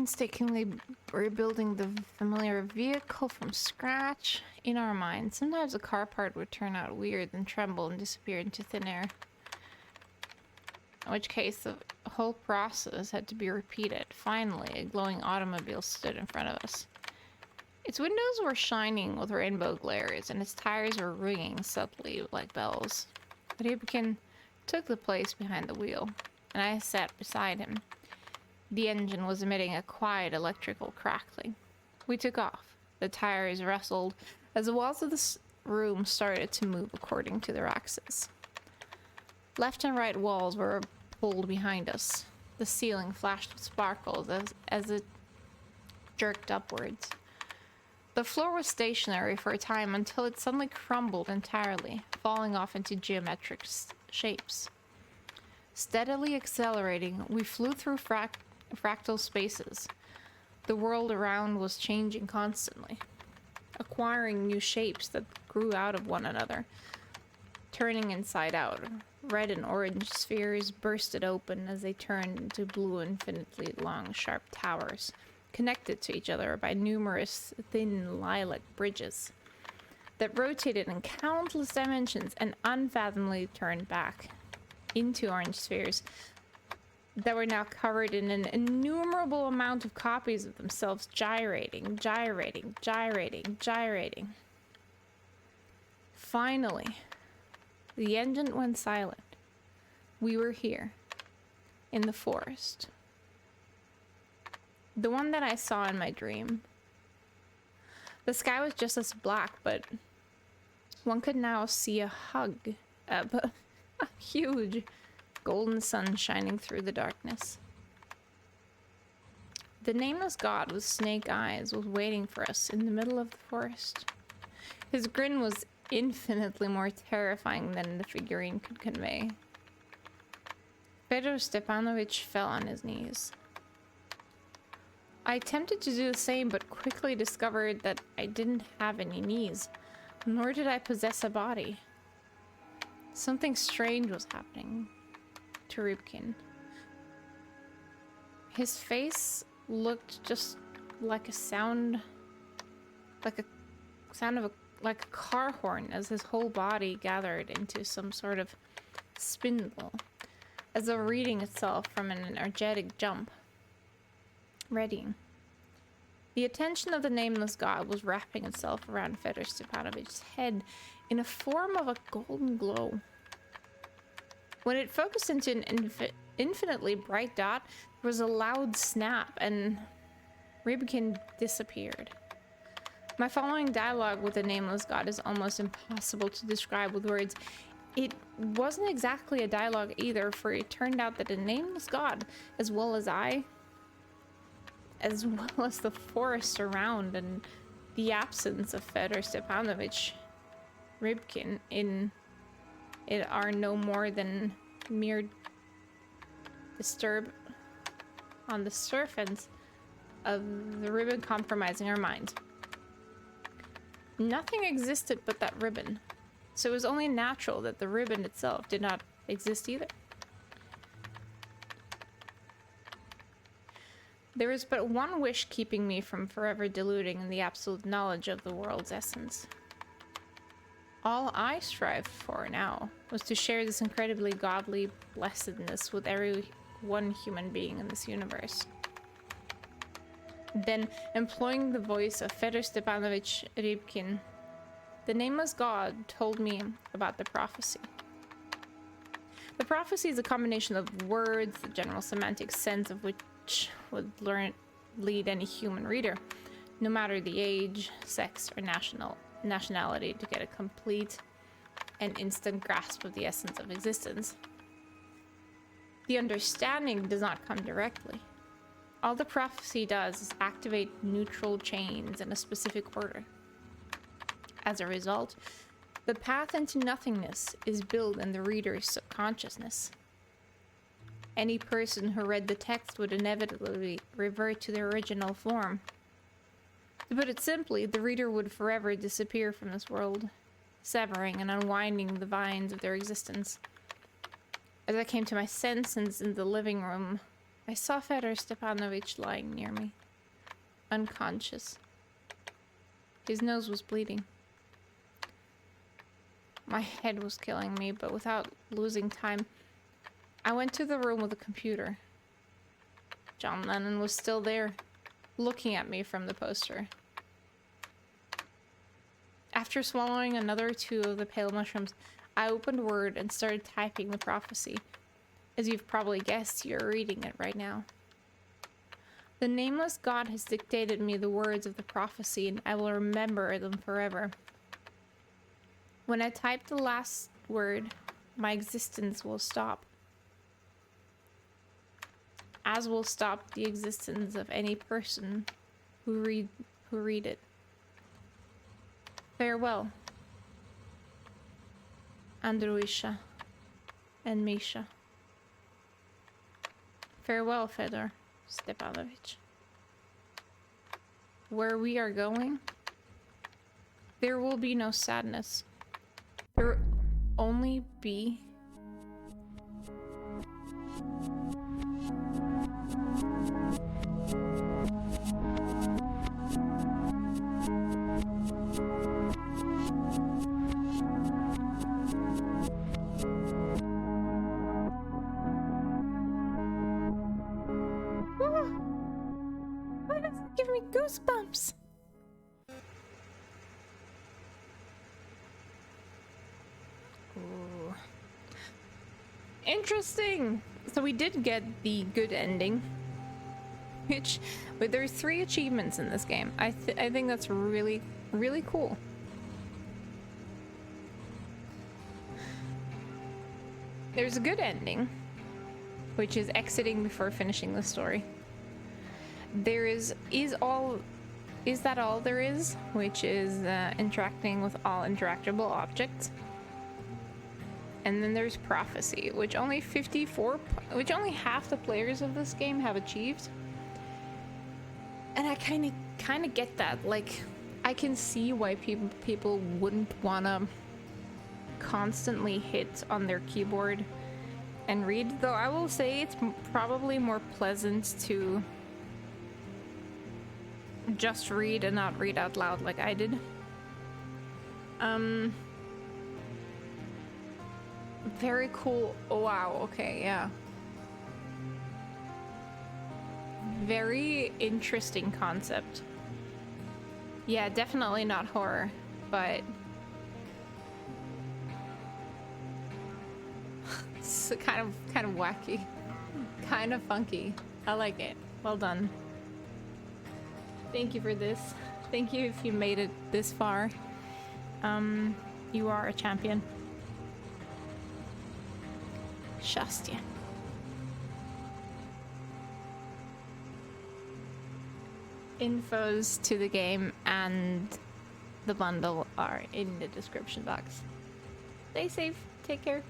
painstakingly rebuilding the familiar vehicle from scratch in our minds. Sometimes a car part would turn out weird and tremble and disappear into thin air. In which case, the whole process had to be repeated. Finally, a glowing automobile stood in front of us. Its windows were shining with rainbow glares, and its tires were ringing subtly like bells. Rybkin took the place behind the wheel, and I sat beside him. The engine was emitting a quiet electrical crackling. We took off. The tires rustled as the walls of the room started to move according to their axis. Left and right walls were pulled behind us. The ceiling flashed with sparkles as it jerked upwards. The floor was stationary for a time until it suddenly crumbled entirely, falling off into geometric shapes. Steadily accelerating, we flew through fractal spaces. The world around was changing constantly, acquiring new shapes that grew out of one another, turning inside out. Red and orange spheres bursted open as they turned into blue, infinitely long, sharp towers, connected to each other by numerous thin lilac bridges that rotated in countless dimensions and unfathomably turned back into orange spheres that were now covered in an innumerable amount of copies of themselves, gyrating, gyrating, gyrating, gyrating. Finally, the engine went silent. We were here, in the forest. The one that I saw in my dream. The sky was just as black, but one could now see a huge golden sun shining through the darkness. The nameless god with snake eyes was waiting for us in the middle of the forest. His grin was infinitely more terrifying than the figurine could convey. Fedor Stepanovich fell on his knees. I attempted to do the same, but quickly discovered that I didn't have any knees, nor did I possess a body. Something strange was happening to Rybkin. His face looked just like a sound of a car horn as his whole body gathered into some sort of spindle, as though reading itself from an energetic jump. Readying. The attention of the nameless god was wrapping itself around Fedor Stepanovich's head in a form of a golden glow. When it focused into an infinitely bright dot, there was a loud snap, and Rybkin disappeared. My following dialogue with the nameless god is almost impossible to describe with words. It wasn't exactly a dialogue either, for it turned out that the nameless god, as well as I, as well as the forest around and the absence of Fedor Stepanovich, Rybkin in it, are no more than mere disturb on the surface of the ribbon compromising our minds. Nothing existed but that ribbon, so it was only natural that the ribbon itself did not exist either. There is but one wish keeping me from forever deluding in the absolute knowledge of the world's essence. All I strived for now was to share this incredibly godly blessedness with every one human being in this universe. Then, employing the voice of Fedor Stepanovich Rybkin, the nameless god told me about the prophecy. The prophecy is a combination of words, the general semantic sense of which would lead any human reader, no matter the age, sex, or nationality, to get a complete and instant grasp of the essence of existence. The understanding does not come directly. All the prophecy does is activate neutral chains in a specific order. As a result, the path into nothingness is built in the reader's subconsciousness. Any person who read the text would inevitably revert to their original form. To put it simply, the reader would forever disappear from this world, severing and unwinding the vines of their existence. As I came to my senses in the living room I saw Fedor Stepanovich lying near me, unconscious. His nose was bleeding. My head was killing me, but without losing time, I went to the room with the computer. John Lennon was still there, looking at me from the poster. After swallowing another 2 of the pale mushrooms, I opened Word and started typing the prophecy. As you've probably guessed, you're reading it right now. The nameless God has dictated me the words of the prophecy, and I will remember them forever. When I type the last word, my existence will stop. As will stop the existence of any person who read it. Farewell, Andruisha and Misha. Farewell, Fedor Stepanovich. Where we are going, there will be no sadness. There will only be why does it give me goosebumps? Ooh. Interesting. So we did get the good ending, but there's 3 achievements in this game. I think that's really, really cool. There's a good ending, which is exiting before finishing the story. There is that all there is, which is interacting with all interactable objects. And then there's prophecy, which only half the players of this game have achieved. And I kind of get that. Like, I can see why people wouldn't want to constantly hit on their keyboard and read, though I will say it's probably more pleasant to just read and not read out loud like I did. Very cool. Oh wow, okay, yeah. Very interesting concept. Yeah, definitely not horror, but it's kind of wacky, kind of funky. I like it. Well done. Thank you for this. Thank you if you made it this far. You are a champion. Schastye. Infos to the game and the bundle are in the description box. Stay safe. Take care.